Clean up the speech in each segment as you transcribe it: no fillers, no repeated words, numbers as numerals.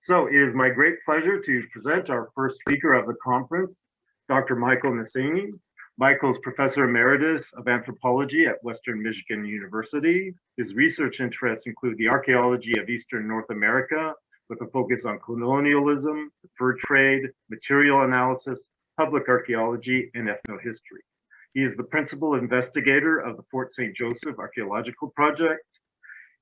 So it is my great pleasure to present our first speaker of the conference, Dr. Michael Nassaney. Michael is Professor Emeritus of Anthropology at Western Michigan University. His research interests include the archaeology of Eastern North America with a focus on colonialism, the fur trade, material analysis, public archaeology, and ethnohistory. He is the principal investigator of the Fort St. Joseph Archaeological Project.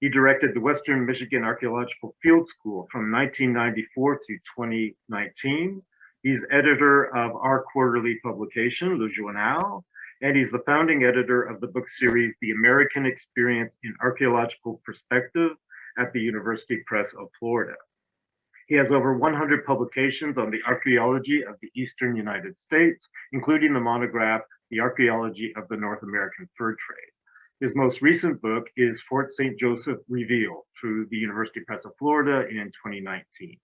He directed the Western Michigan Archaeological Field School from 1994 to 2019. He's editor of our quarterly publication, Le Journal, and he's the founding editor of the book series, The American Experience in Archaeological Perspective at the University Press of Florida. He has over 100 publications on the archaeology of the Eastern United States, including the monograph, The Archaeology of the North American Fur Trade. His most recent book is Fort St. Joseph Revealed through the University Press of Florida in 2019.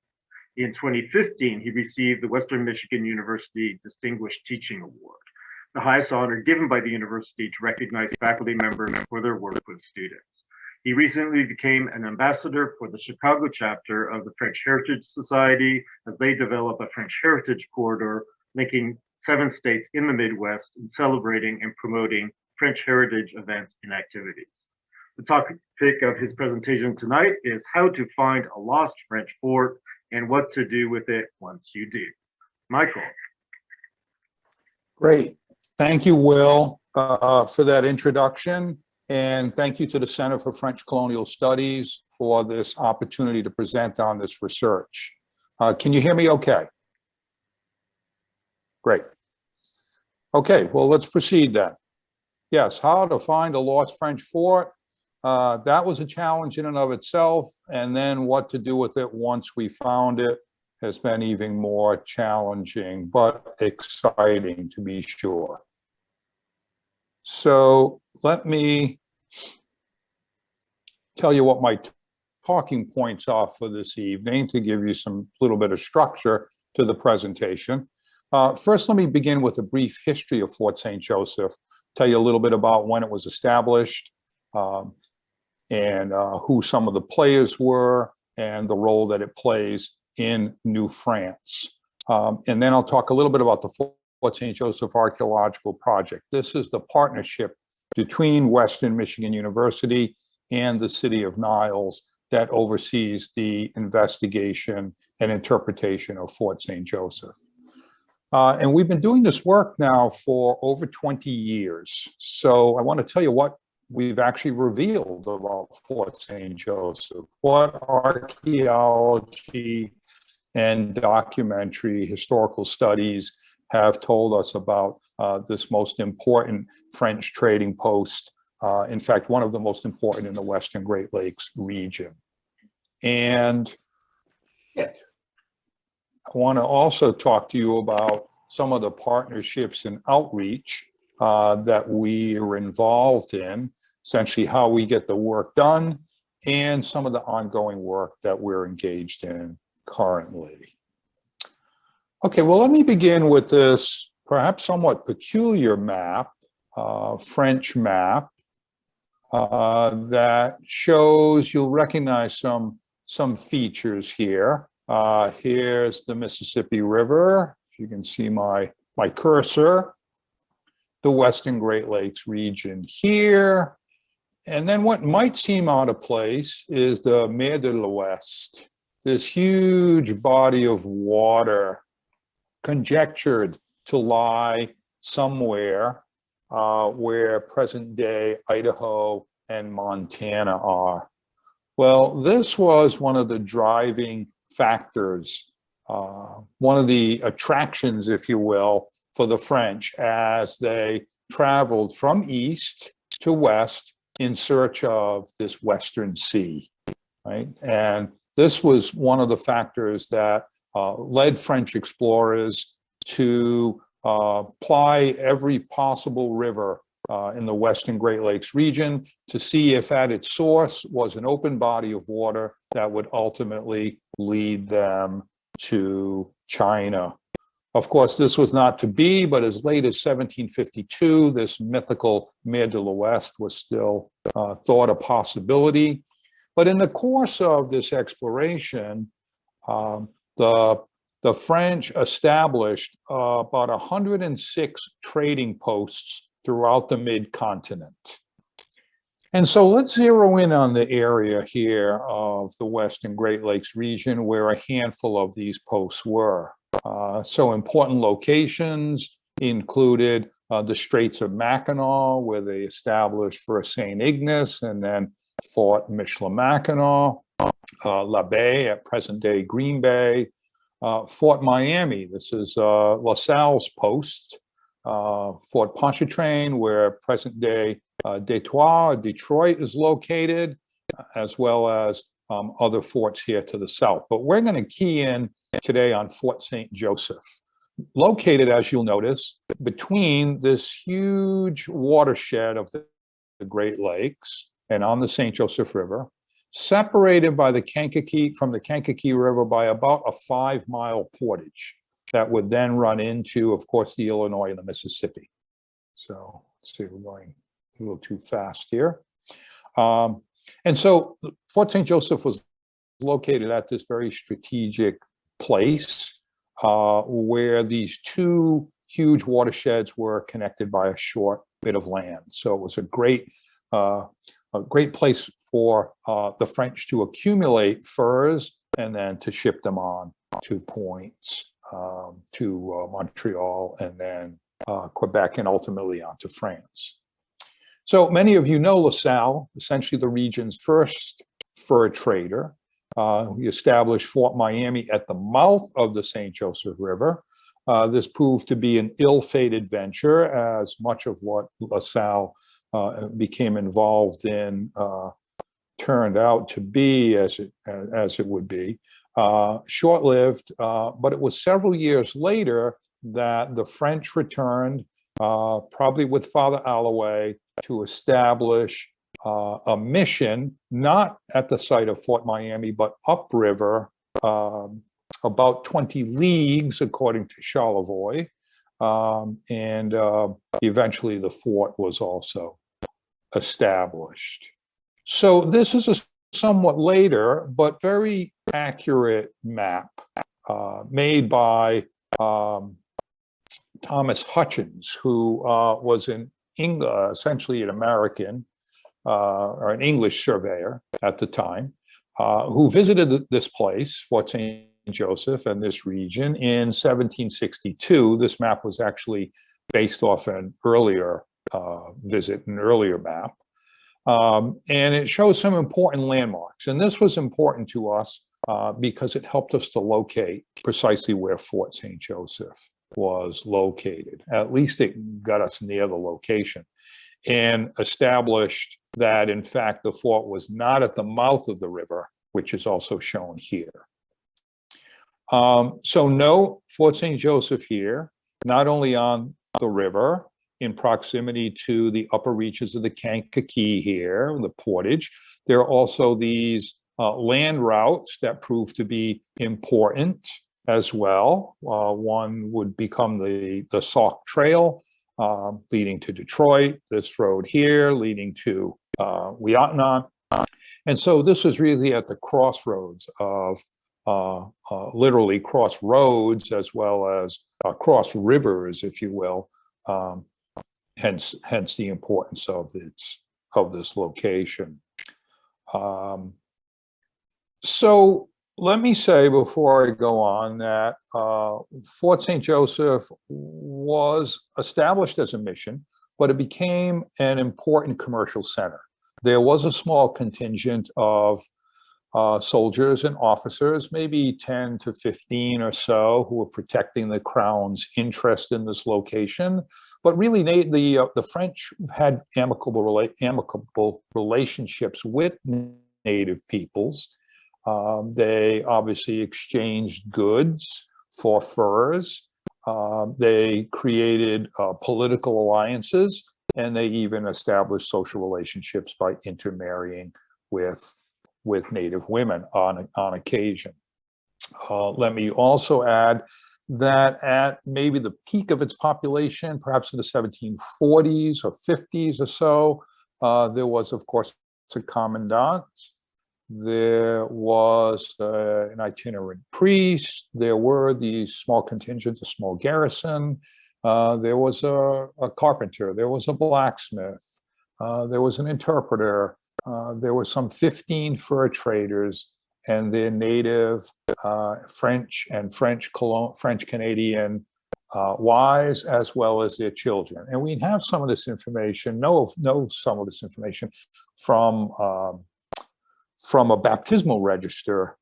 In 2015, he received the Western Michigan University Distinguished Teaching Award, the highest honor given by the university to recognize faculty members for their work with students. He recently became an ambassador for the Chicago chapter of the French Heritage Society as they develop a French heritage corridor linking 7 states in the Midwest and celebrating and promoting French heritage events and activities. The topic of his presentation tonight is how to find a lost French fort and what to do with it once you do. Michael. Great. Thank you, Will, for that introduction. And thank you to the Center for French Colonial Studies for this opportunity to present on this research. Can you hear me okay? Great. Okay, well, let's proceed then. Yes, how to find a lost French fort. That was a challenge in and of itself. And then what to do with it once we found it has been even more challenging, but exciting to be sure. So let me tell you what my talking points are for this evening to give you some little bit of structure to the presentation. First, let me begin with a brief history of Fort St. Joseph, tell you a little bit about when it was established and who some of the players were and the role that it plays in New France. And then I'll talk a little bit about the Fort St. Joseph Archaeological Project. This is the partnership between Western Michigan University and the city of Niles that oversees the investigation and interpretation of Fort St. Joseph. And we've been doing this work now for over 20 years. So I want to tell you what we've actually revealed about Fort St. Joseph, what archaeology and documentary historical studies have told us about this most important French trading post. In fact, one of the most important in the Western Great Lakes region. And I want to also talk to you about some of the partnerships and outreach that we are involved in, essentially how we get the work done, and some of the ongoing work that we're engaged in currently. Okay, well, let me begin with this perhaps somewhat peculiar map, French map, that shows, you'll recognize some features here. Here's the Mississippi River. If you can see my cursor, the Western Great Lakes region here. And then what might seem out of place is the Mer de l'Ouest, this huge body of water conjectured to lie somewhere where present-day Idaho and Montana are. Well, this was one of the driving factors, one of the attractions, if you will, for the French as they traveled from east to west in search of this Western Sea, right? And this was one of the factors that led French explorers to ply every possible river in the Western Great Lakes region to see if at its source was an open body of water that would ultimately lead them to China. Of course, this was not to be, but as late as 1752, this mythical Mer de l'Ouest was still thought a possibility. But in the course of this exploration, The French established about 106 trading posts throughout the mid-continent. And so let's zero in on the area here of the Western Great Lakes region where a handful of these posts were. So important locations included the Straits of Mackinac, where they established first St. Ignace and then Fort Michilimackinac, La Bay at present-day Green Bay, Fort Miami, this is La Salle's post, Fort Pontchartrain, where present-day Detroit is located, as well as other forts here to the south. But we're going to key in today on Fort St. Joseph, located, as you'll notice, between this huge watershed of the Great Lakes and on the St. Joseph River, separated by the Kankakee from the Kankakee River by about a 5-mile portage that would then run into, of course, the Illinois and the Mississippi. So let's see, we're going a little too fast here. And so Fort St. Joseph was located at this very strategic place where these two huge watersheds were connected by a short bit of land. So it was a great place for the French to accumulate furs and then to ship them on to points to Montreal and then Quebec and ultimately on to France. So many of you know LaSalle, essentially the region's first fur trader. He established Fort Miami at the mouth of the St. Joseph River. This proved to be an ill-fated venture, as much of what LaSalle became involved in turned out to be as it would be. Short-lived, but it was several years later that the French returned, probably with Father Alloway, to establish a mission, not at the site of Fort Miami, but upriver, about 20 leagues, according to Charlevoix. And eventually the fort was also established. So this is a somewhat later, but very accurate map made by Thomas Hutchins, who was essentially an American or an English surveyor at the time, who visited this place, Fort St. Joseph and this region in 1762. This map was actually based off an earlier visit, an earlier map. And it shows some important landmarks. And this was important to us because it helped us to locate precisely where Fort St. Joseph was located. At least it got us near the location and established that, in fact, the fort was not at the mouth of the river, which is also shown here. So note Fort St. Joseph here, not only on the river, in proximity to the upper reaches of the Kankakee here, the portage. There are also these land routes that prove to be important as well. One would become the Sauk Trail leading to Detroit, this road here leading to Weotanaw. And so this was really at the crossroads of literally crossroads as well as cross rivers, if you will. Hence the importance of this location. So let me say before I go on that Fort St. Joseph was established as a mission, but it became an important commercial center. There was a small contingent of soldiers and officers, maybe 10 to 15 or so, who were protecting the Crown's interest in this location. But really, the French had amicable relationships with native peoples. They obviously exchanged goods for furs. They created political alliances, and they even established social relationships by intermarrying with native women on occasion. Let me also add that at maybe the peak of its population, perhaps in the 1740s or 50s or so, there was, of course, a commandant. There was an itinerant priest. There were these small contingents, a small garrison. There was a carpenter. There was a blacksmith. There was an interpreter. There were some 15 fur traders and their native French and French Canadian wives, as well as their children. And we have some of this information, know some of this information from a baptismal register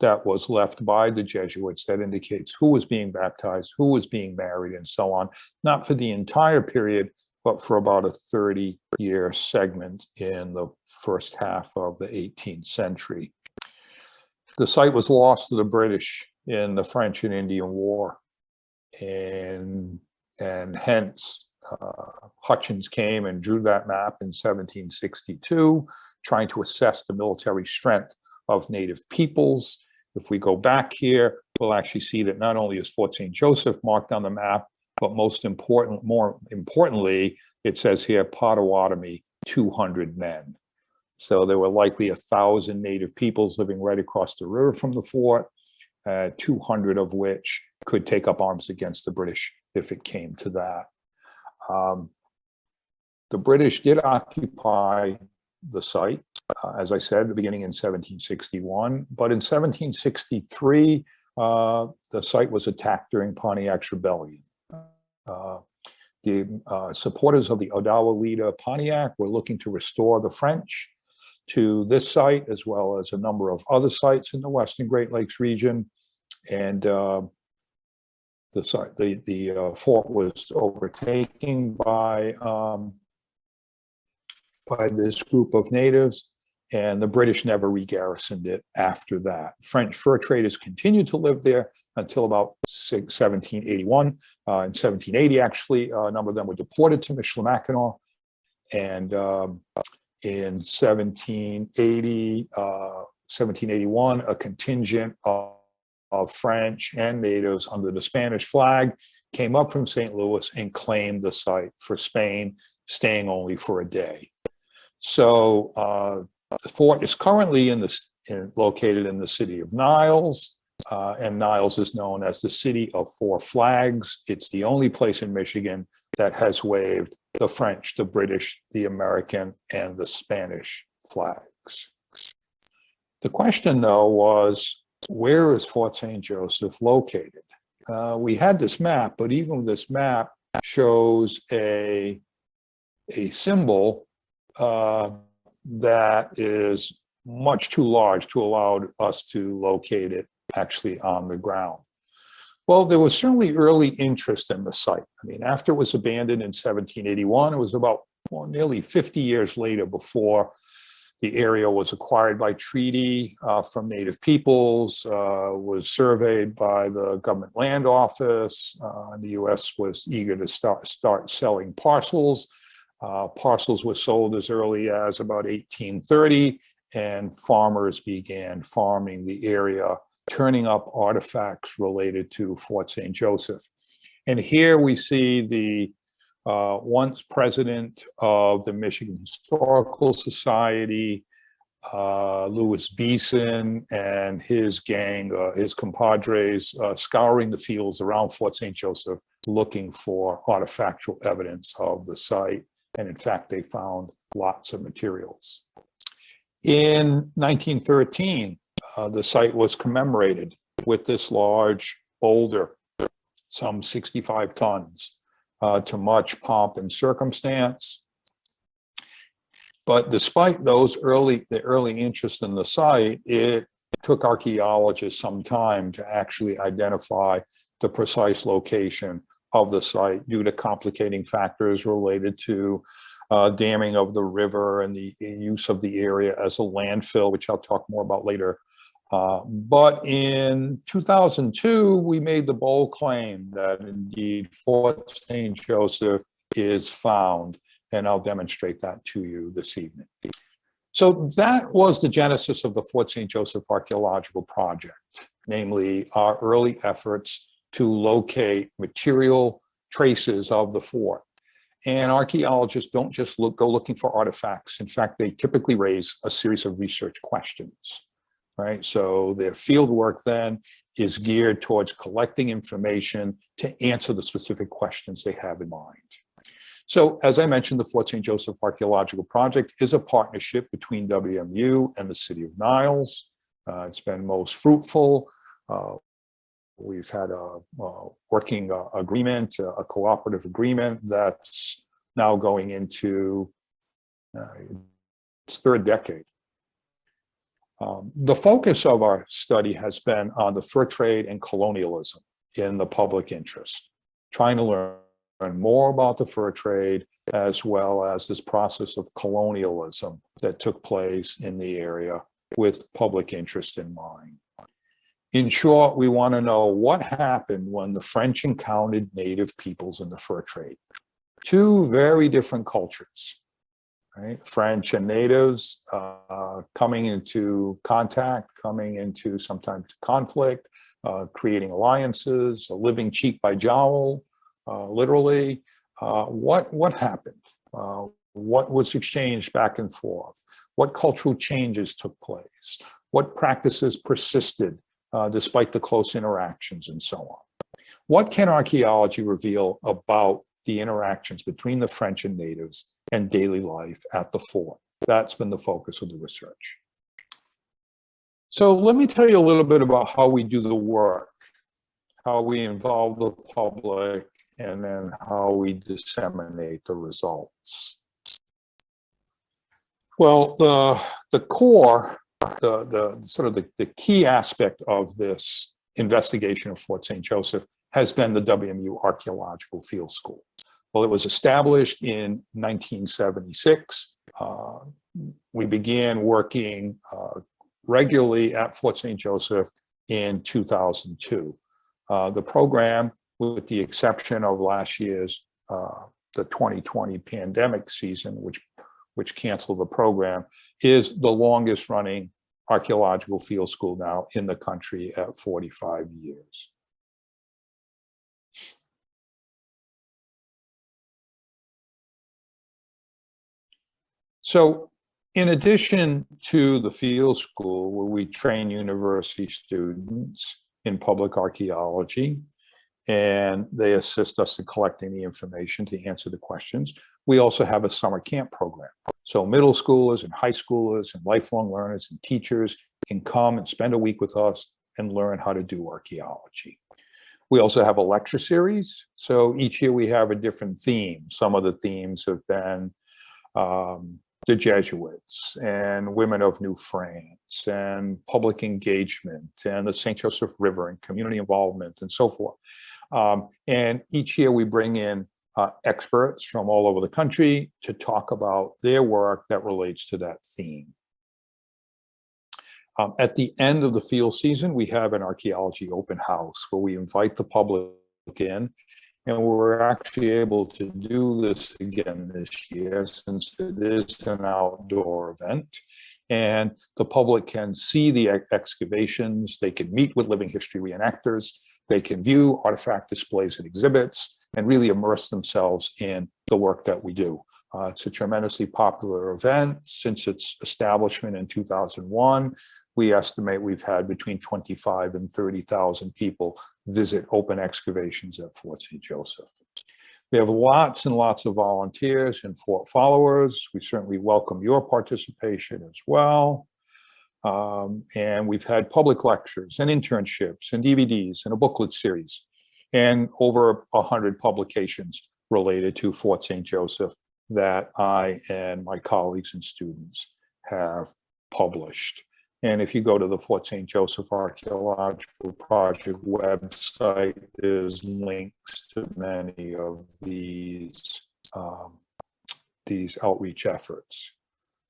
that was left by the Jesuits that indicates who was being baptized, who was being married, and so on, not for the entire period, but for about a 30-year segment in the first half of the 18th century. The site was lost to the British in the French and Indian War, and hence Hutchins came and drew that map in 1762, trying to assess the military strength of native peoples. If we go back here, we'll actually see that not only is Fort St. Joseph marked on the map, but more importantly, it says here Potawatomi, 200 men. So there were likely 1,000 native peoples living right across the river from the fort, 200 of which could take up arms against the British if it came to that. The British did occupy the site, as I said, beginning in 1761, but in 1763, the site was attacked during Pontiac's rebellion. The supporters of the Odawa leader Pontiac were looking to restore the French to this site, as well as a number of other sites in the Western Great Lakes region. And the fort was overtaken by this group of natives, and the British never re-garrisoned it after that. French fur traders continued to live there until about 1781. In 1780, actually, a number of them were deported to Michilimackinac, and in 1780, 1781, a contingent of French and natives under the Spanish flag came up from St. Louis and claimed the site for Spain, staying only for a day. So the fort is currently located in the city of Niles, and Niles is known as the City of Four Flags. It's the only place in Michigan that has waved the French, the British, the American, and the Spanish flags. The question, though, was, where is Fort St. Joseph located? We had this map, but even this map shows a symbol that is much too large to allow us to locate it actually on the ground. Well, there was certainly early interest in the site. I mean, after it was abandoned in 1781, it was about nearly 50 years later before the area was acquired by treaty from native peoples, was surveyed by the government land office. The US was eager to start selling parcels. Parcels were sold as early as about 1830, and farmers began farming the area, turning up artifacts related to Fort St. Joseph. And here we see the once president of the Michigan Historical Society, Louis Beeson, and his gang, his compadres, scouring the fields around Fort St. Joseph, looking for artifactual evidence of the site. And in fact, they found lots of materials. In 1913, the site was commemorated with this large boulder, some 65 tons, to much pomp and circumstance. But despite the early interest in the site, it took archaeologists some time to actually identify the precise location of the site due to complicating factors related to damming of the river and the use of the area as a landfill, which I'll talk more about later. But in 2002, we made the bold claim that indeed Fort St. Joseph is found, and I'll demonstrate that to you this evening. So that was the genesis of the Fort St. Joseph Archaeological Project, namely our early efforts to locate material traces of the fort. And archaeologists don't just go looking for artifacts. In fact, they typically raise a series of research questions, right? So their field work then is geared towards collecting information to answer the specific questions they have in mind. So as I mentioned, the Fort St. Joseph Archaeological Project is a partnership between WMU and the City of Niles. It's been most fruitful. We've had a working agreement, a cooperative agreement that's now going into its third decade. The focus of our study has been on the fur trade and colonialism in the public interest, trying to learn more about the fur trade as well as this process of colonialism that took place in the area with public interest in mind. In short, we want to know what happened when the French encountered native peoples in the fur trade. Two very different cultures, right? French and natives coming into contact, coming into sometimes conflict, creating alliances, living cheek by jowl, literally. What happened? What was exchanged back and forth? What cultural changes took place? What practices persisted despite the close interactions and so on? What can archaeology reveal about the interactions between the French and natives and daily life at the fort? That's been the focus of the research. So let me tell you a little bit about how we do the work, how we involve the public, and then how we disseminate the results. Well, the core, the key aspect of this investigation of Fort St. Joseph has been the WMU Archaeological Field School. Well, it was established in 1976. We began working regularly at Fort St. Joseph in 2002. The program, with the exception of last year's, the 2020 pandemic season, which canceled the program, is the longest running archaeological field school now in the country at 45 years. So in addition to the field school, where we train university students in public archaeology, and they assist us in collecting the information to answer the questions, we also have a summer camp program. So middle schoolers and high schoolers and lifelong learners and teachers can come and spend a week with us and learn how to do archaeology. We also have a lecture series. So each year we have a different theme. Some of the themes have been the Jesuits and women of New France and public engagement and the St. Joseph River and community involvement and so forth. And each year we bring in experts from all over the country to talk about their work that relates to that theme. At the end of the field season, we have an archaeology open house where we invite the public in, and we're actually able to do this again this year since it is an outdoor event. And the public can see the excavations, they can meet with living history reenactors, they can view artifact displays and exhibits, and really immerse themselves in the work that we do. It's a tremendously popular event. Since its establishment in 2001, we estimate we've had between 25 and 30,000 people visit open excavations at Fort St. Joseph. We have lots and lots of volunteers and fort followers. We certainly welcome your participation as well. And we've had public lectures and internships and DVDs and a booklet series and over 100 publications related to Fort St. Joseph that I and my colleagues and students have published. And if you go to the Fort St. Joseph Archaeological Project website, there's links to many of these outreach efforts.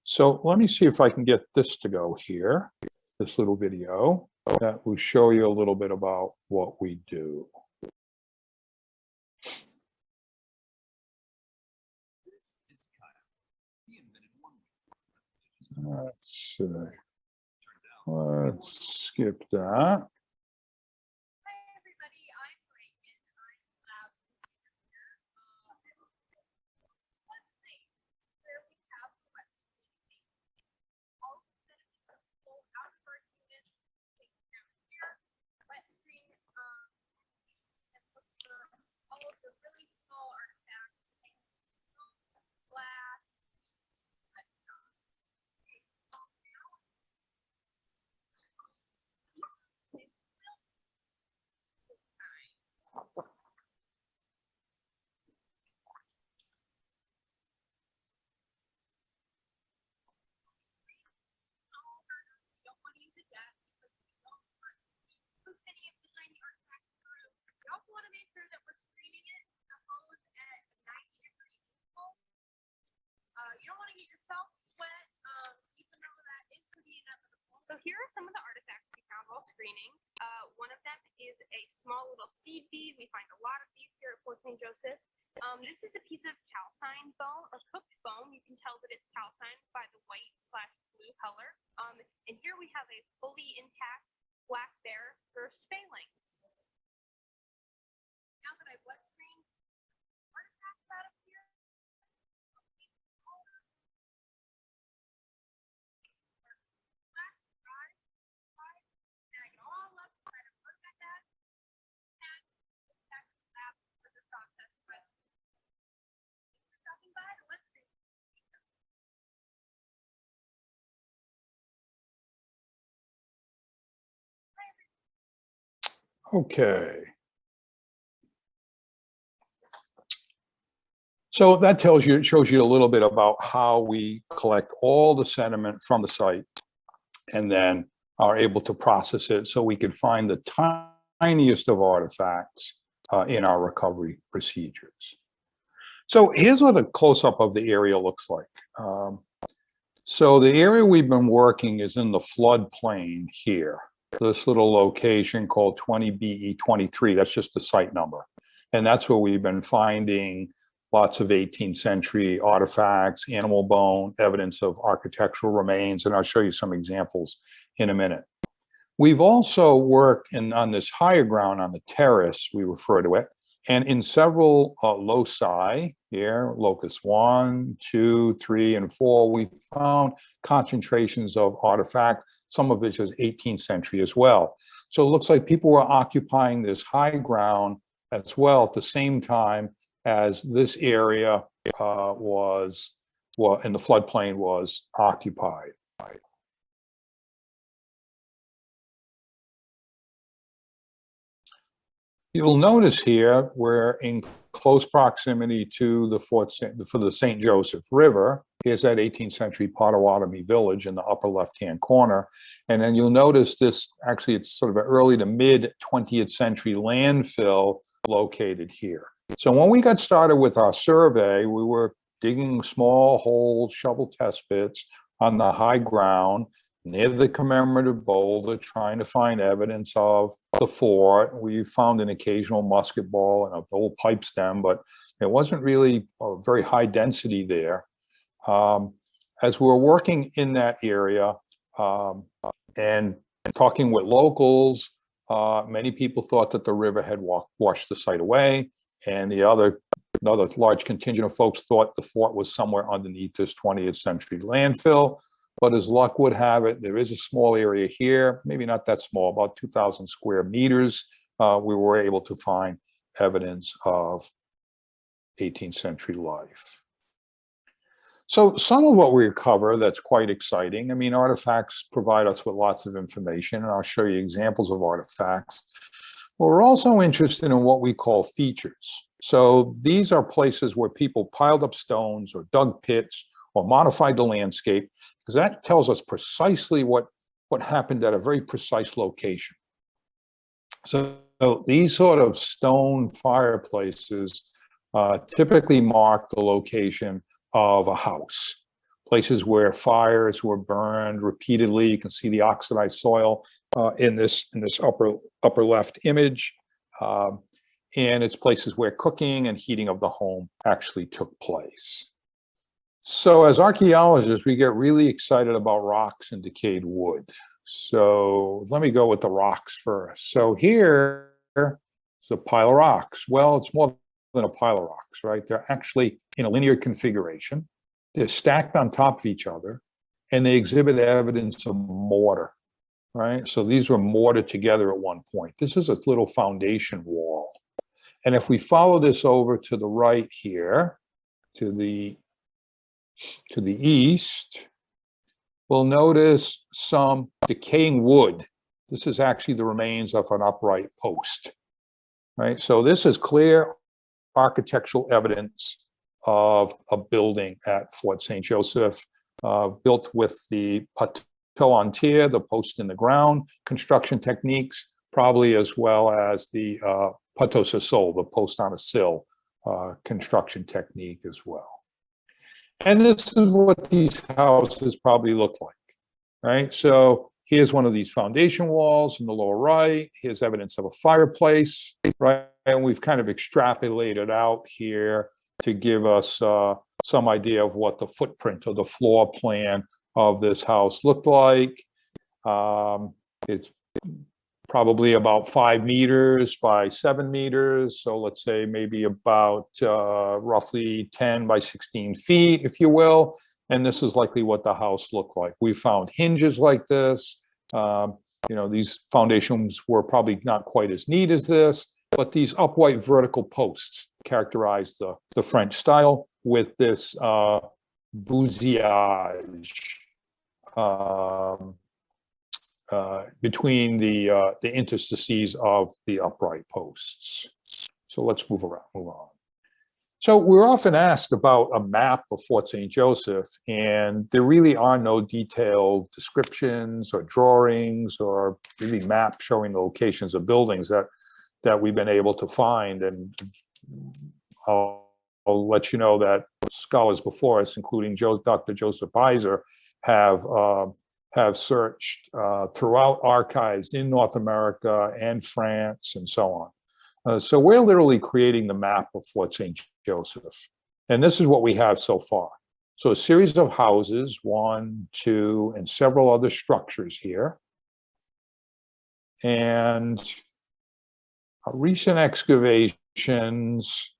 So let me see if I can get this to go here, this little video that will show you a little bit about what we do. Let's see. Let's skip that. called seed bead. We find a lot of these here at Fort St. Joseph. This is a piece of calcined bone or cooked bone. You can tell that it's calcined by the white/blue color. And here we have a fully intact black bear first phalanx. Now that I've wet screened artifacts out of here, snag it all up, try to look at that, and back to the lab for the process. But thanks for stopping by the wet screen. Okay. So that shows you a little bit about how we collect all the sediment from the site and then are able to process it so we could find the tiniest of artifacts in our recovery procedures. So here's what a close-up of the area looks like. So the area we've been working is in the floodplain here. This little location called 20BE23, that's just the site number. And that's where we've been finding lots of 18th century artifacts, animal bone, evidence of architectural remains, and I'll show you some examples in a minute. We've also worked on this higher ground on the terrace, we refer to it, and in several loci here, locus 1, 2, 3, and 4, we found concentrations of artifacts, some of which is 18th century as well. So it looks like people were occupying this high ground as well at the same time as this area in the floodplain was occupied. You'll notice here we're in close proximity to the St. Joseph River. Here's that 18th century Potawatomi village in the upper left-hand corner. And then you'll notice this, actually it's sort of an early to mid 20th century landfill located here. So when we got started with our survey, we were digging small holes, shovel test pits on the high ground near the commemorative boulder, trying to find evidence of the fort. We found an occasional musket ball and an old pipe stem, but it wasn't really a very high density there. As we're working in that area and talking with locals, many people thought that the river had washed the site away, and another large contingent of folks thought the fort was somewhere underneath this 20th century landfill. But as luck would have it, there is a small area here, maybe not that small, about 2,000 square meters. We were able to find evidence of 18th century life. So some of what we cover that's quite exciting. I mean, artifacts provide us with lots of information, and I'll show you examples of artifacts. But we're also interested in what we call features. So these are places where people piled up stones or dug pits or modified the landscape, because that tells us precisely what happened at a very precise location. So these sort of stone fireplaces typically mark the location of a house, places where fires were burned repeatedly. You can see the oxidized soil in this upper left image, and it's places where cooking and heating of the home actually took place. So as archaeologists, we get really excited about rocks and decayed wood. So let me go with the rocks first. So here is a pile of rocks. Well, it's more than a pile of rocks, right? They're actually in a linear configuration. They're stacked on top of each other, and they exhibit evidence of mortar, right? So these were mortared together at one point. This is a little foundation wall. And if we follow this over to the right here, to the east, we'll notice some decaying wood. This is actually the remains of an upright post, right? So this is clear architectural evidence of a building at Fort St. Joseph, built with the poteau en tier, the post in the ground, construction techniques, probably as well as the poteau sur sol, the post on a sill construction technique as well. And this is what these houses probably look like, right? So here's one of these foundation walls in the lower right. Here's evidence of a fireplace, right? And we've kind of extrapolated out here to give us some idea of what the footprint or the floor plan of this house looked like. It's probably about 5 meters by 7 meters. So let's say maybe about roughly 10 by 16 feet, if you will. And this is likely what the house looked like. We found hinges like this. You know, these foundations were probably not quite as neat as this, but these upright vertical posts characterize the French style with this bousillage between the interstices of the upright posts. So let's move on. So we're often asked about a map of Fort St. Joseph, and there really are no detailed descriptions or drawings or really maps showing the locations of buildings that we've been able to find. And I'll let you know that scholars before us, including Dr. Joseph Beiser, have searched throughout archives in North America and France and so on. So we're literally creating the map of Fort St. Joseph. And this is what we have so far. So a series of houses, 1, 2, and several other structures here. And recent excavations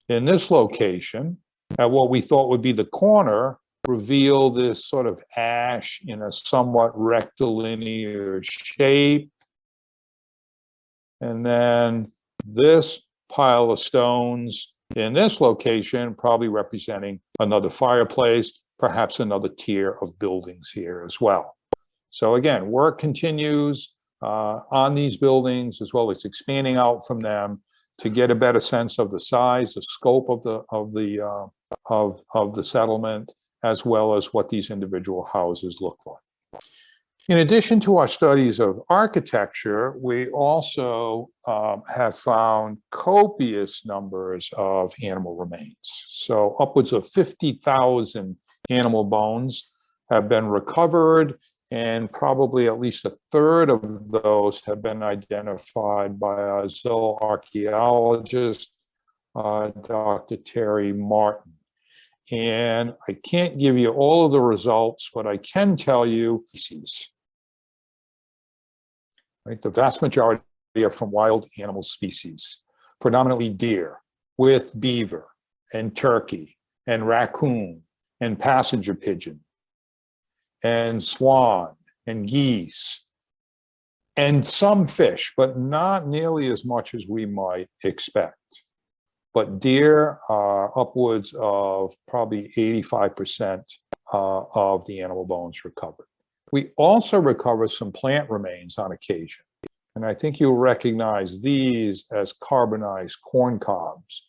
in this location at what we thought would be the corner reveal this sort of ash in a somewhat rectilinear shape. And then this pile of stones in this location, probably representing another fireplace, perhaps another tier of buildings here as well. So again, work continues on these buildings, as well as expanding out from them to get a better sense of the size, the scope of the settlement, as well as what these individual houses look like. In addition to our studies of architecture, we also have found copious numbers of animal remains. So upwards of 50,000 animal bones have been recovered, and probably at least a third of those have been identified by a zooarchaeologist, Dr. Terry Martin. And I can't give you all of the results, but I can tell you species. Right? The vast majority are from wild animal species, predominantly deer, with beaver and turkey and raccoon and passenger pigeon and swan and geese and some fish, but not nearly as much as we might expect. But deer are upwards of probably 85% of the animal bones recovered. We also recover some plant remains on occasion. And I think you'll recognize these as carbonized corn cobs.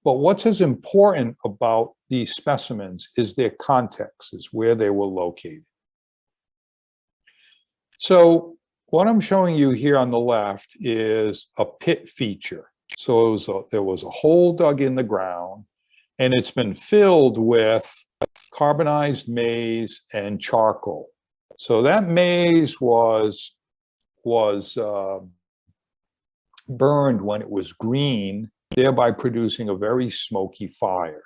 But what's as important about these specimens is their context, is where they were located. So what I'm showing you here on the left is a pit feature. So there was a hole dug in the ground, and it's been filled with carbonized maize and charcoal. So that maize was burned when it was green, thereby producing a very smoky fire.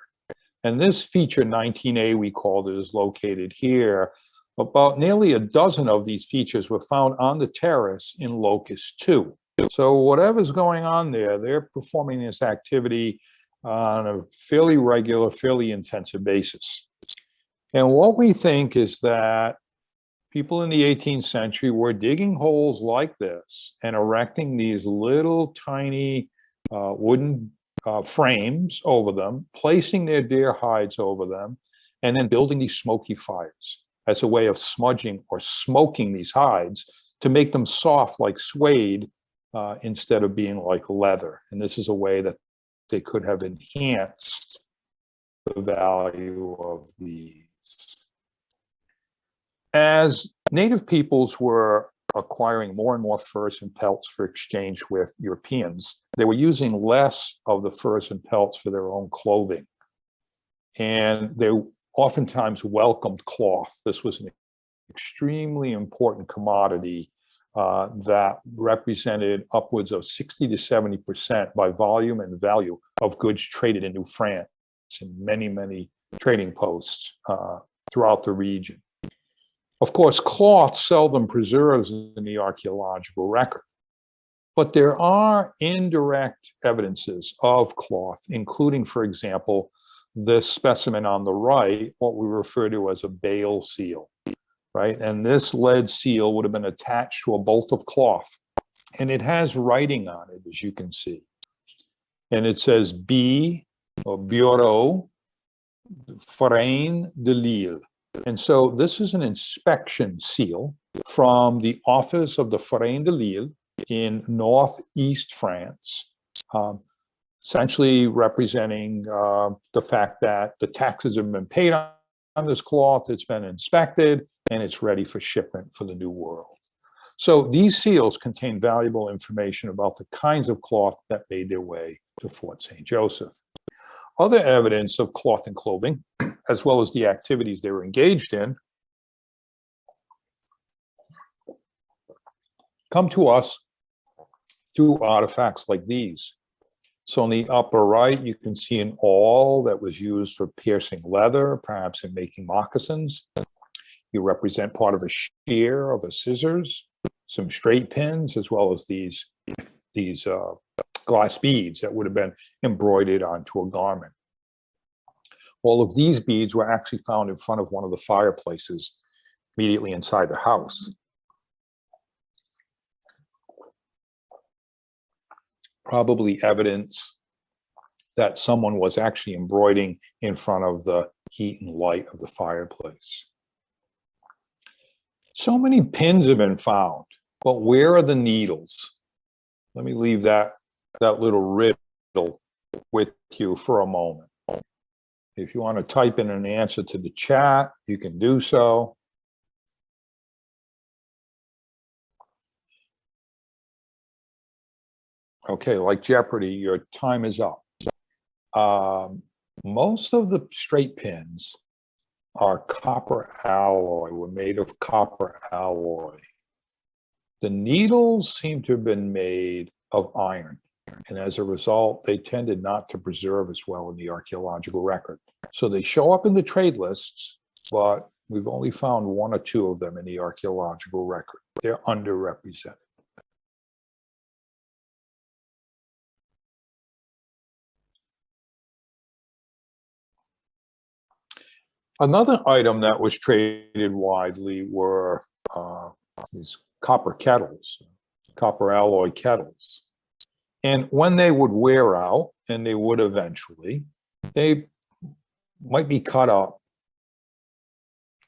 And this feature 19A, we called it, is located here. About nearly a dozen of these features were found on the terrace in Locust 2. So whatever's going on there, they're performing this activity on a fairly regular, fairly intensive basis. And what we think is that people in the 18th century were digging holes like this and erecting these little tiny wooden frames over them, placing their deer hides over them, and then building these smoky fires as a way of smudging or smoking these hides to make them soft like suede instead of being like leather. And this is a way that they could have enhanced the value of these. As native peoples were acquiring more and more furs and pelts for exchange with Europeans, they were using less of the furs and pelts for their own clothing. And they oftentimes welcomed cloth. This was an extremely important commodity that represented upwards of 60 to 70% by volume and value of goods traded in New France in many, many trading posts throughout the region. Of course, cloth seldom preserves in the archaeological record, but there are indirect evidences of cloth, including, for example, this specimen on the right, what we refer to as a bale seal, right? And this lead seal would have been attached to a bolt of cloth, and it has writing on it, as you can see. And it says B, or Bureau, Forain de Lille. And so this is an inspection seal from the office of the Forain de Lille in northeast France, essentially representing the fact that the taxes have been paid on this cloth, it's been inspected, and it's ready for shipment for the New World. So these seals contain valuable information about the kinds of cloth that made their way to Fort St. Joseph. Other evidence of cloth and clothing, as well as the activities they were engaged in, come to us through artifacts like these. So on the upper right, you can see an awl that was used for piercing leather, perhaps in making moccasins. You represent part of a shear of a scissors, some straight pins, as well as these glass beads that would have been embroidered onto a garment. All of these beads were actually found in front of one of the fireplaces immediately inside the house. Probably evidence that someone was actually embroidering in front of the heat and light of the fireplace. So many pins have been found, but where are the needles? Let me leave that little riddle with you for a moment. If you want to type in an answer to the chat, you can do so. Okay, like Jeopardy, your time is up. Most of the straight pins are copper alloy, were made of copper alloy. The needles seem to have been made of iron, and as a result, they tended not to preserve as well in the archaeological record. So they show up in the trade lists, but we've only found one or two of them in the archaeological record. They're underrepresented. Another item that was traded widely were these copper kettles, copper alloy kettles. And when they would wear out, and they would eventually, they might be cut up,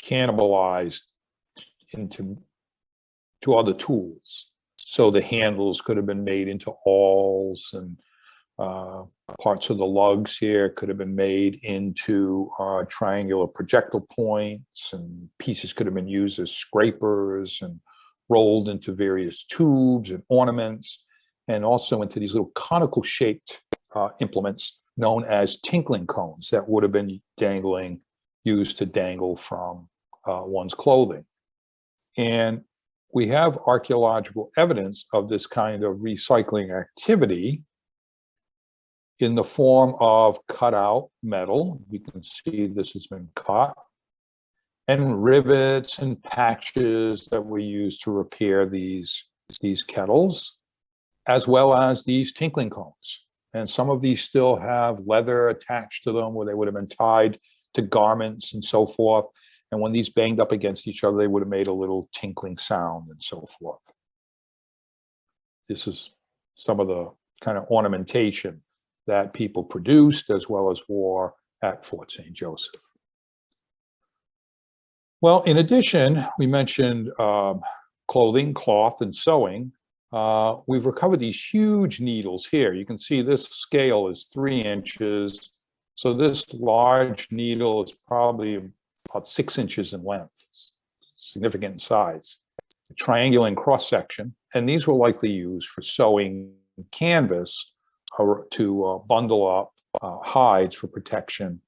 cannibalized into other tools. So the handles could have been made into awls, and parts of the lugs here could have been made into triangular projectile points, and pieces could have been used as scrapers and rolled into various tubes and ornaments, and also into these little conical shaped implements known as tinkling cones that would have been used to dangle from one's clothing. And we have archaeological evidence of this kind of recycling activity in the form of cut out metal. You can see this has been cut, and rivets and patches that were used to repair these kettles, as well as these tinkling cones. And some of these still have leather attached to them where they would have been tied to garments and so forth. And when these banged up against each other, they would have made a little tinkling sound and so forth. This is some of the kind of ornamentation that people produced as well as wore at Fort St. Joseph. Well, in addition, we mentioned clothing, cloth, and sewing. We've recovered these huge needles here. You can see this scale is 3 inches. So this large needle is probably about 6 inches in length, significant in size. A triangular in cross section, and these were likely used for sewing canvas to bundle up hides for protection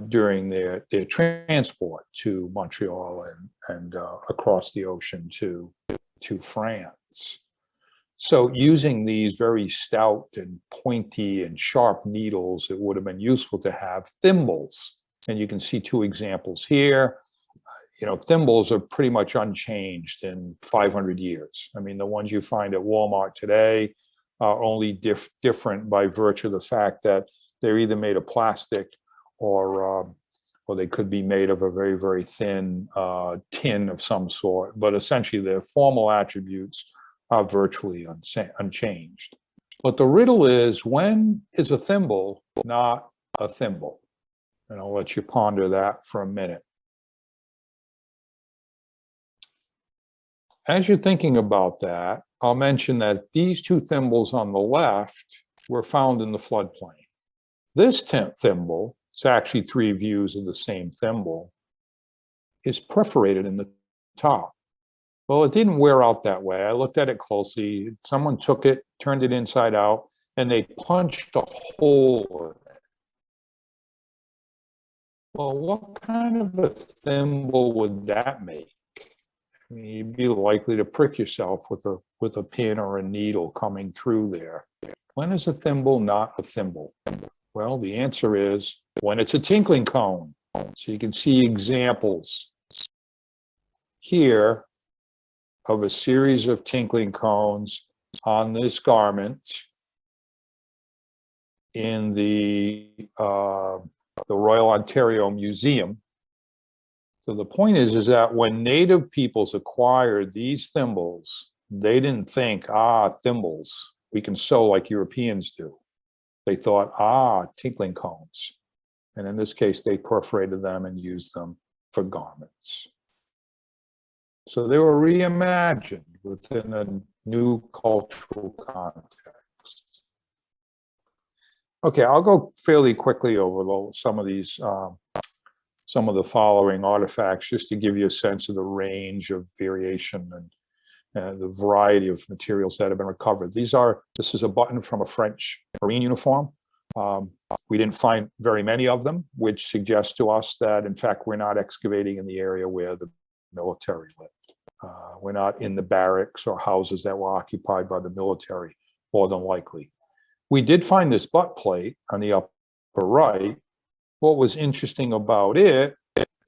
during their transport to Montreal and across the ocean to France. So using these very stout and pointy and sharp needles, it would have been useful to have thimbles. And you can see two examples here. You know, thimbles are pretty much unchanged in 500 years. I mean, the ones you find at Walmart today are only different by virtue of the fact that they're either made of plastic or they could be made of a very, very thin tin of some sort. But essentially, their formal attributes are virtually unchanged. But the riddle is, when is a thimble not a thimble? And I'll let you ponder that for a minute. As you're thinking about that, I'll mention that these two thimbles on the left were found in the floodplain. This thimble, it's actually three views of the same thimble, is perforated in the top. Well, it didn't wear out that way. I looked at it closely. Someone took it, turned it inside out, and they punched a hole in it. Well, what kind of a thimble would that make? I mean, you'd be likely to prick yourself with a pin or a needle coming through there. When is a thimble not a thimble? Well, the answer is when it's a tinkling cone. So you can see examples here of a series of tinkling cones on this garment in the Royal Ontario Museum. So the point is that when native peoples acquired these thimbles, they didn't think, thimbles, we can sew like Europeans do. They thought, tinkling cones. And in this case, they perforated them and used them for garments. So they were reimagined within a new cultural context. Okay, I'll go fairly quickly over some of these, some of the following artifacts, just to give you a sense of the range of variation and the variety of materials that have been recovered. This is a button from a French Marine uniform. We didn't find very many of them, which suggests to us that, in fact, we're not excavating in the area where the military lived. We're not in the barracks or houses that were occupied by the military, more than likely. We did find this butt plate on the upper right. What was interesting about it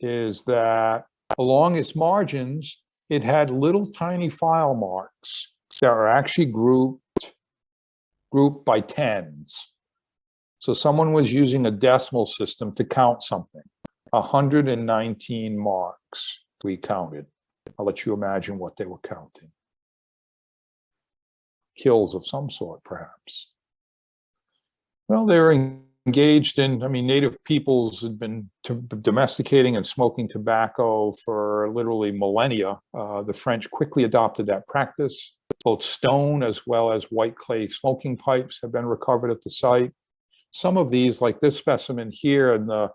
is that along its margins, it had little tiny file marks that are actually grouped by tens. So someone was using a decimal system to count something. 119 marks we counted. I'll let you imagine what they were counting. Kills of some sort, perhaps. Well, they were engaged in, native peoples had been domesticating and smoking tobacco for literally millennia. The French quickly adopted that practice. Both stone as well as white clay smoking pipes have been recovered at the site. Some of these, like this specimen here in the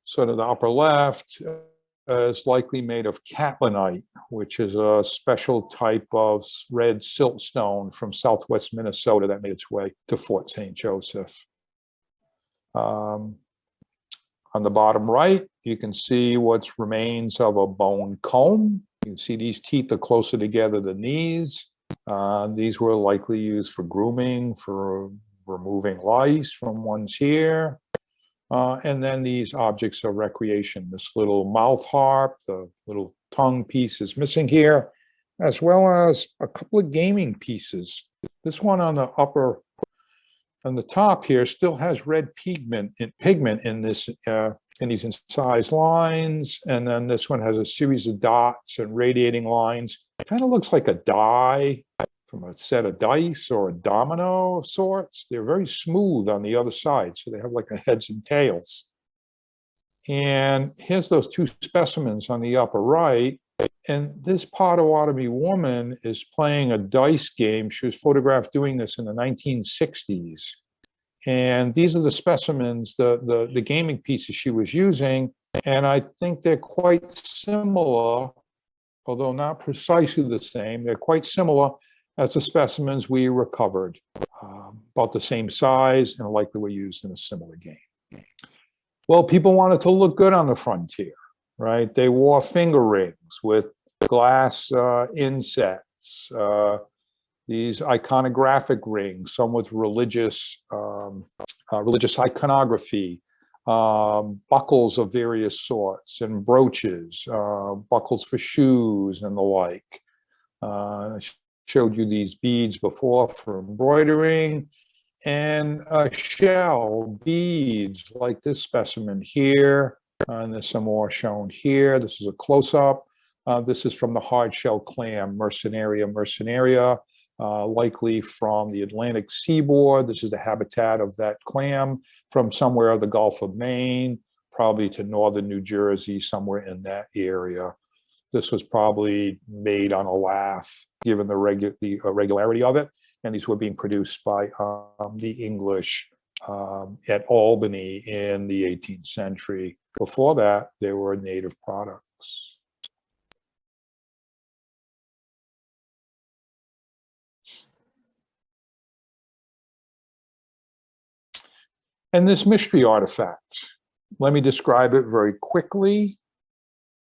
sort of the upper left, is likely made of catlinite, which is a special type of red siltstone from southwest Minnesota that made its way to Fort St. Joseph. On the bottom right, you can see what's remains of a bone comb. You can see these teeth are closer together than these. These were likely used for grooming, for removing lice from ones here. And then these objects of recreation, this little mouth harp, the little tongue piece is missing here, as well as a couple of gaming pieces. This one on the upper, on the top here, still has red pigment in this in these incised lines, and then this one has a series of dots and radiating lines. It kind of looks like a die from a set of dice or a domino of sorts. They're very smooth on the other side, so they have like a heads and tails. And here's those two specimens on the upper right. And this Potawatomi woman is playing a dice game. She was photographed doing this in the 1960s. And these are the specimens, the gaming pieces she was using. And I think they're quite similar, although not precisely the same. They're quite similar as the specimens we recovered, about the same size and likely were used in a similar game. Well, people wanted to look good on the frontier, right? They wore finger rings with glass insets, these iconographic rings, some with religious iconography, buckles of various sorts, and brooches, buckles for shoes and the like. I showed you these beads before for embroidering, and shell beads like this specimen here, and there's some more shown here. This is a close-up. This is from the hard shell clam, Mercenaria, likely from the Atlantic seaboard. This is the habitat of that clam from somewhere of the Gulf of Maine, probably to northern New Jersey, somewhere in that area. This was probably made on a lath, given the regularity of it. And these were being produced by the English at Albany in the 18th century. Before that, they were native products. And this mystery artifact, let me describe it very quickly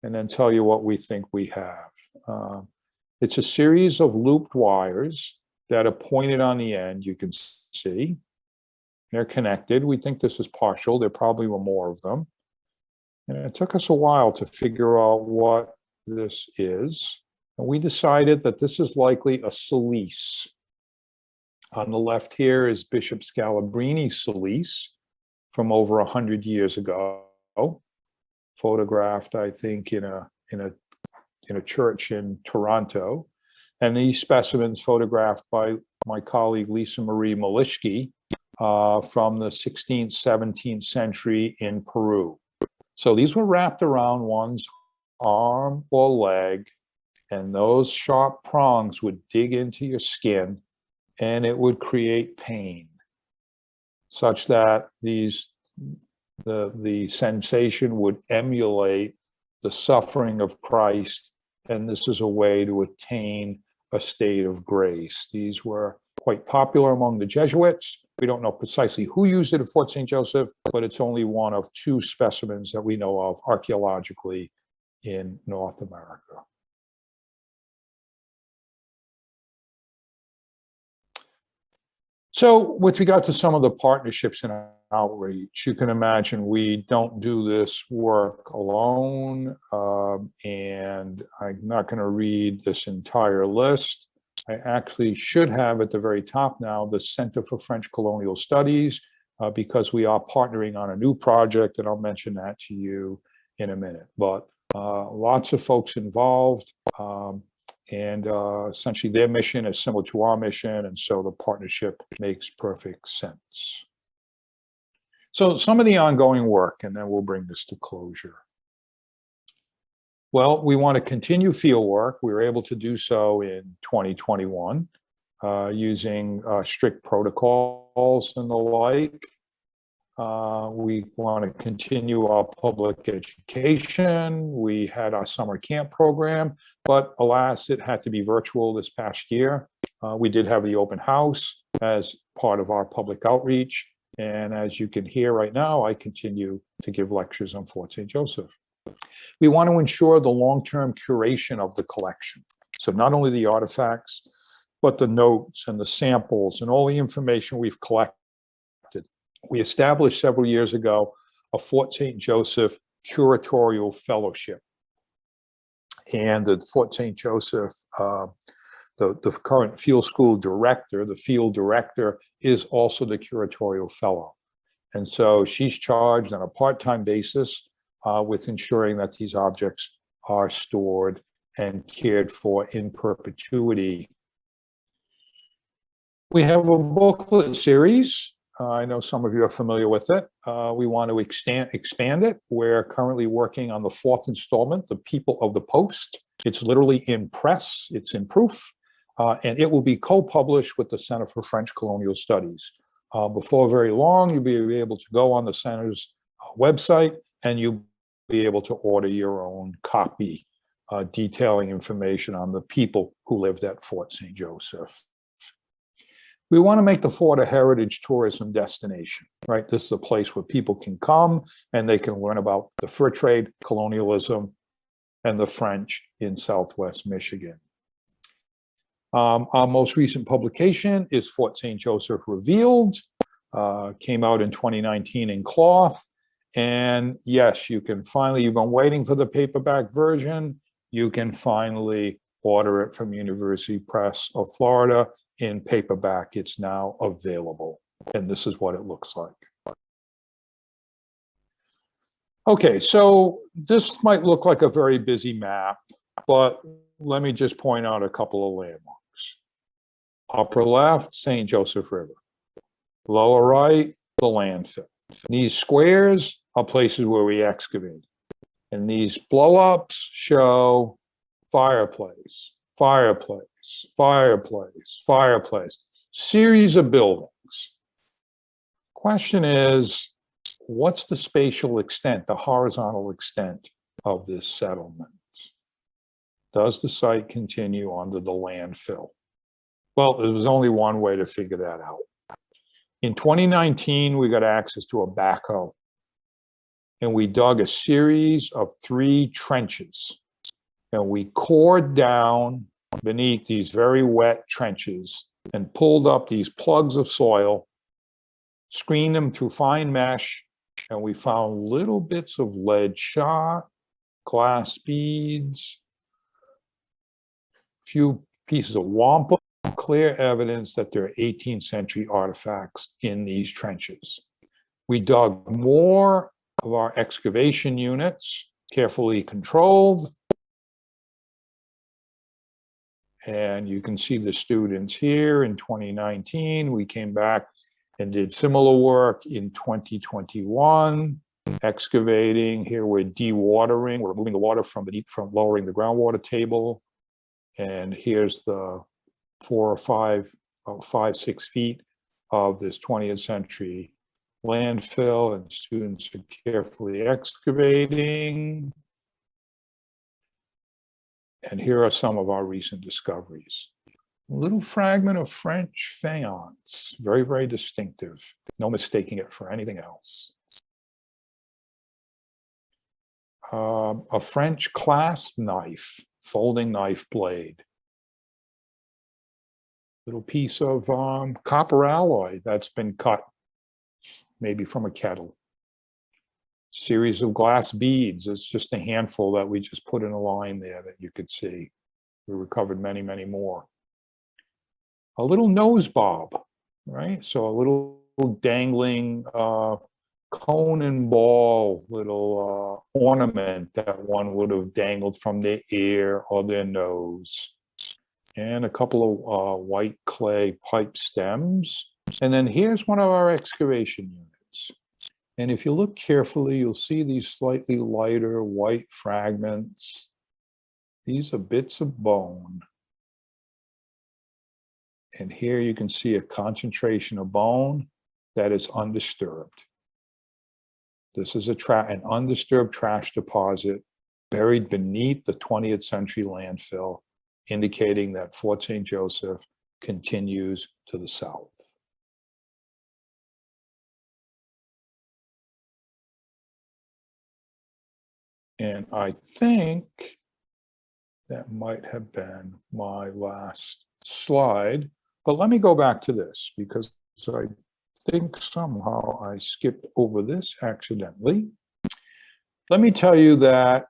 and then tell you what we think we have. It's a series of looped wires that are pointed on the end, you can see. They're connected. We think this is partial. There probably were more of them. And it took us a while to figure out what this is. And we decided that this is likely a Cilice. On the left here is Bishop Scalabrini's Cilice from over 100 years ago, photographed, I think, in a church in Toronto. And these specimens photographed by my colleague Lisa Marie Malishki from the 16th, 17th century in Peru. So these were wrapped around one's arm or leg, and those sharp prongs would dig into your skin, and it would create pain, such that the sensation would emulate the suffering of Christ, and this is a way to attain a state of grace. These were quite popular among the Jesuits. We don't know precisely who used it at Fort St. Joseph, but it's only one of 2 specimens that we know of archaeologically in North America. So with regard to some of the partnerships and outreach, you can imagine we don't do this work alone, and I'm not going to read this entire list. I actually should have at the very top now the Center for French Colonial Studies, because we are partnering on a new project, and I'll mention that to you in a minute. But lots of folks involved, and essentially their mission is similar to our mission, and so the partnership makes perfect sense. So some of the ongoing work, and then we'll bring this to closure. Well, we want to continue field work. We were able to do so in 2021 using strict protocols and the like. We want to continue our public education. We had our summer camp program, but alas, it had to be virtual this past year. We did have the open house as part of our public outreach. And as you can hear right now, I continue to give lectures on Fort St. Joseph. We want to ensure the long-term curation of the collection. So not only the artifacts, but the notes and the samples and all the information we've collected. We established several years ago a Fort St. Joseph curatorial fellowship. And the Fort St. Joseph, the current field school director, the field director, is also the curatorial fellow. And so she's charged on a part-time basis with ensuring that these objects are stored and cared for in perpetuity. We have a booklet series. I know some of you are familiar with it. We want to expand it. We're currently working on the 4th installment, The People of the Post. It's literally in press, it's in proof, and it will be co-published with the Center for French Colonial Studies. Before very long, you'll be able to go on the center's website and you'll be able to order your own copy detailing information on the people who lived at Fort St. Joseph. We want to make the fort a heritage tourism destination, right? This is a place where people can come and they can learn about the fur trade, colonialism, and the French in Southwest Michigan. Our most recent publication is Fort St. Joseph Revealed, came out in 2019 in cloth. And yes, you can finally, you've been waiting for the paperback version, you can finally order it from University Press of Florida in paperback. It's now available. And this is what it looks like. Okay, so this might look like a very busy map, but let me just point out a couple of landmarks. Upper left, St. Joseph River. Lower right, the landfill. These squares are places where we excavate. And these blow-ups show fireplace, fireplace, fireplace, fireplace, series of buildings. Question is, what's the spatial extent, the horizontal extent of this settlement? Does the site continue under the landfill? Well, there was only one way to figure that out. In 2019, we got access to a backhoe, and we dug a series of 3 trenches, and we cored down beneath these very wet trenches and pulled up these plugs of soil, screened them through fine mesh, and we found little bits of lead shot, glass beads, a few pieces of wampum, clear evidence that there are 18th century artifacts in these trenches. We dug more of our excavation units, carefully controlled. And you can see the students here in 2019. We came back and did similar work in 2021, excavating. Here we're dewatering. We're moving the water from lowering the groundwater table. And here's the 4 or 5, 6 feet of this 20th century landfill, and students are carefully excavating. And here are some of our recent discoveries. A little fragment of French faience, very, very distinctive. No mistaking it for anything else. A French clasp knife, folding knife blade. Little piece of copper alloy that's been cut, maybe from a kettle. Series of glass beads. It's just a handful that we just put in a line there that you could see. We recovered many, many more. A little nose bob, right? So a little dangling cone and ball little ornament that one would have dangled from their ear or their nose. And a couple of white clay pipe stems. And then here's one of our excavation units. And if you look carefully, you'll see these slightly lighter white fragments. These are bits of bone. And here you can see a concentration of bone that is undisturbed. This is an undisturbed trash deposit buried beneath the 20th century landfill, indicating that Fort St. Joseph continues to the south. And I think that might have been my last slide, but let me go back to this because I think somehow I skipped over this accidentally. Let me tell you that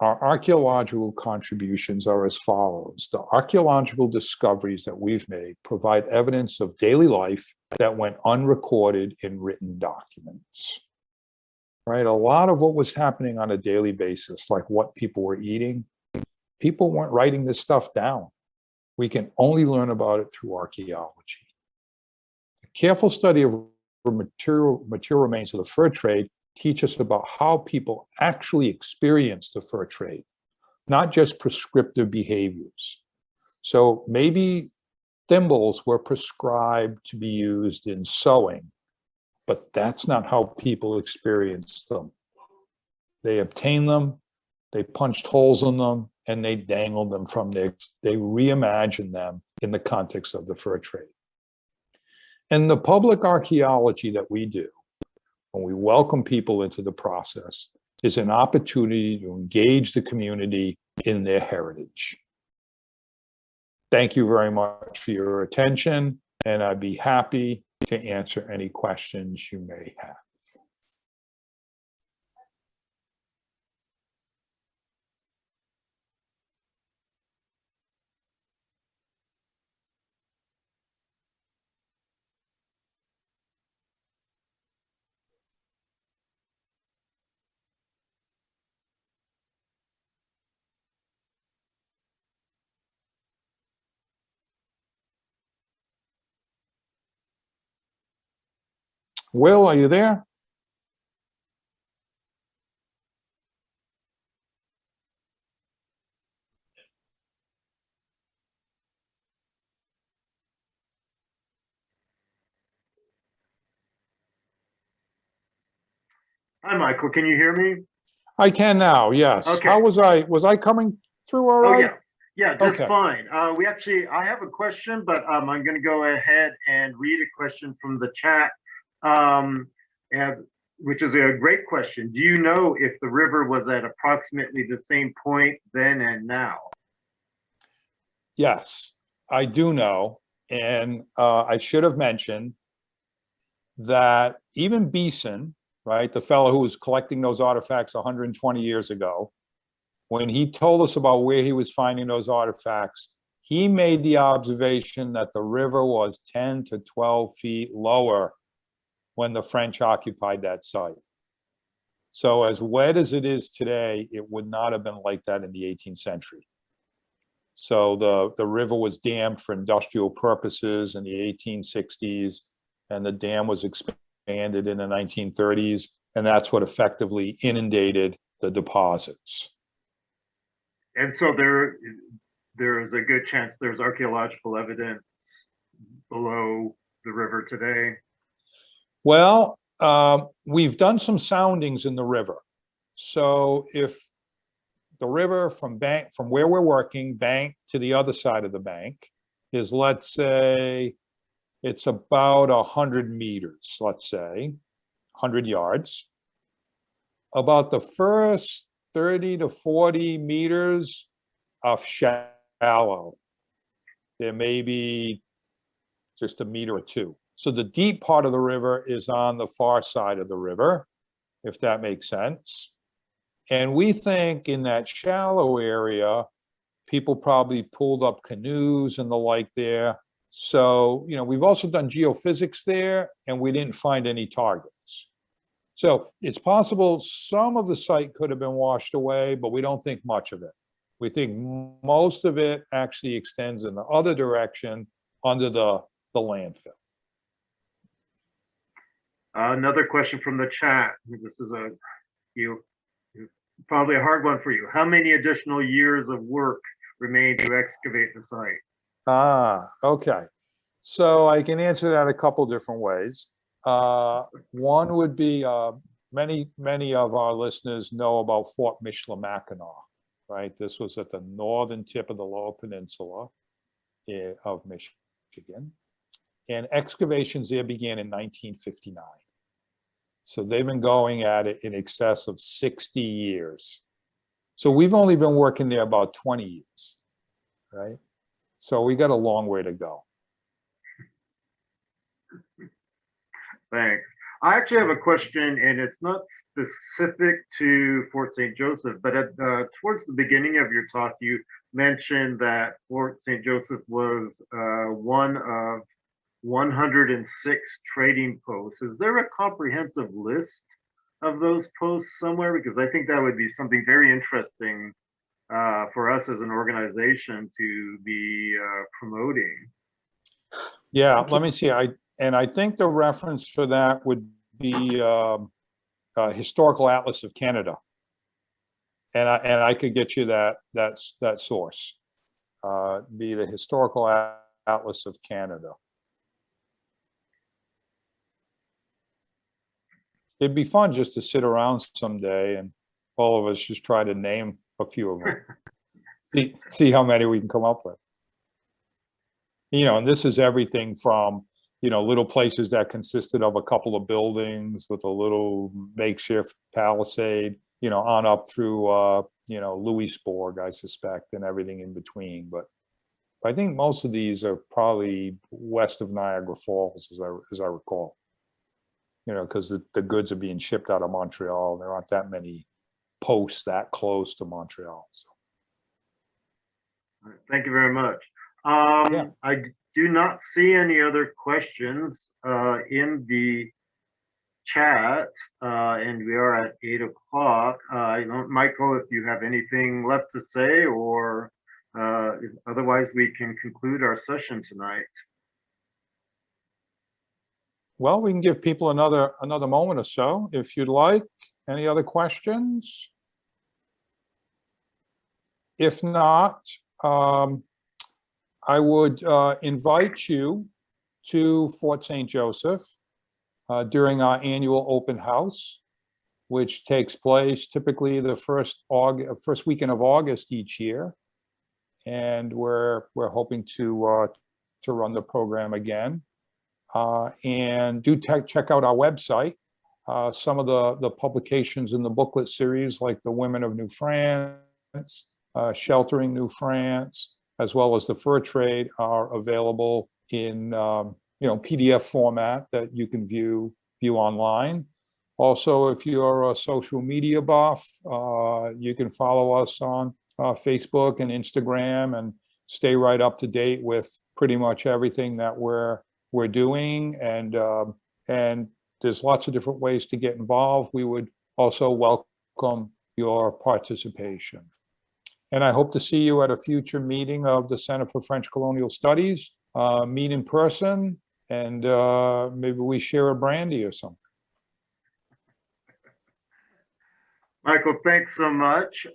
our archaeological contributions are as follows. The archaeological discoveries that we've made provide evidence of daily life that went unrecorded in written documents. Right? A lot of what was happening on a daily basis, like what people were eating, people weren't writing this stuff down. We can only learn about it through archaeology. A careful study of material remains of the fur trade teach us about how people actually experience the fur trade, not just prescriptive behaviors. So maybe thimbles were prescribed to be used in sewing, but that's not how people experienced them. They obtained them, they punched holes in them, and they dangled them from they reimagined them in the context of the fur trade. And the public archaeology that we do, when we welcome people into the process, is an opportunity to engage the community in their heritage. Thank you very much for your attention, and I'd be happy to answer any questions you may have. Will, are you there? Hi, Michael. Can you hear me? I can now, yes. Okay. How was I? Was I coming through all right? Oh, yeah, just Okay. fine. I have a question, but I'm going to go ahead and read a question from the chat, and which is a great question. Do you know if the river was at approximately the same point then and now? Yes, I do know. And I should have mentioned that even Beeson, right, the fellow who was collecting those artifacts 120 years ago, when he told us about where he was finding those artifacts, he made the observation that the river was 10 to 12 feet lower when the French occupied that site. So as wet as it is today, it would not have been like that in the 18th century. So the river was dammed for industrial purposes in the 1860s, and the dam was expanded in the 1930s, and that's what effectively inundated the deposits. And so there is a good chance there's archaeological evidence below the river today. Well, we've done some soundings in the river. So if the river from where we're working, bank to the other side of the bank is, let's say, it's about 100 meters, let's say, 100 yards. About the first 30 to 40 meters of shallow. There may be just a meter or two. So the deep part of the river is on the far side of the river, if that makes sense. And we think in that shallow area, people probably pulled up canoes and the like there. So, you know, we've also done geophysics there, and we didn't find any targets. So it's possible some of the site could have been washed away, but we don't think much of it. We think most of it actually extends in the other direction under the landfill. Another question from the chat. This is probably a hard one for you. How many additional years of work remain to excavate the site? Okay. So I can answer that a couple different ways. One would be many of our listeners know about Fort Michilimackinac, right? This was at the northern tip of the Lower Peninsula of Michigan. And excavations there began in 1959. So they've been going at it in excess of 60 years. So we've only been working there about 20 years, right? So we got a long way to go. Thanks. I actually have a question, and it's not specific to Fort St. Joseph, but towards the beginning of your talk, you mentioned that Fort St. Joseph was one of 106 trading posts. Is there a comprehensive list of those posts somewhere? Because I think that would be something very interesting for us as an organization to be promoting. Yeah, let me see. I think the reference for that would be Historical Atlas of Canada, and I could get you that source. Be the Historical Atlas of Canada. It'd be fun just to sit around someday and all of us just try to name a few of them. see how many we can come up with. You know, and this is everything from, little places that consisted of a couple of buildings with a little makeshift palisade, on up through, Louisbourg, I suspect, and everything in between. But I think most of these are probably west of Niagara Falls, as I recall. Because the goods are being shipped out of Montreal. There aren't that many posts that close to Montreal. So. All right, thank you very much. Yeah. I do not see any other questions in the chat, and we are at 8 o'clock. Michael, if you have anything left to say, or otherwise we can conclude our session tonight. Well, we can give people another moment or so if you'd like. Any other questions? If not, I would invite you to Fort St. Joseph during our annual open house, which takes place typically the first weekend of August each year. And we're hoping to run the program again. And do check out our website. Some of the publications in the booklet series, like the Women of New France, Sheltering New France, as well as the Fur Trade, are available in PDF format that you can view online. Also, if you're a social media buff, you can follow us on Facebook and Instagram and stay right up to date with pretty much everything that we're doing. And there's lots of different ways to get involved. We would also welcome your participation. And I hope to see you at a future meeting of the Center for French Colonial Studies, meet in person, and maybe we share a brandy or something. Michael, thanks so much.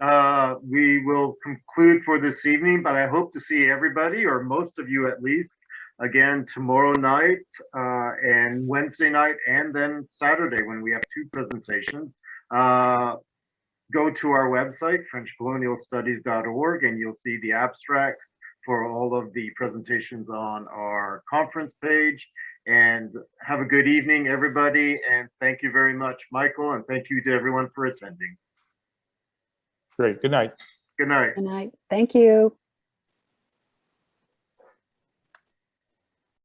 We will conclude for this evening, but I hope to see everybody, or most of you at least, again tomorrow night and Wednesday night, and then Saturday when we have 2 presentations. Go to our website, FrenchColonialStudies.org, and you'll see the abstracts for all of the presentations on our conference page. And have a good evening, everybody. And thank you very much, Michael. And thank you to everyone for attending. Great. Good night. Good night. Good night. Thank you.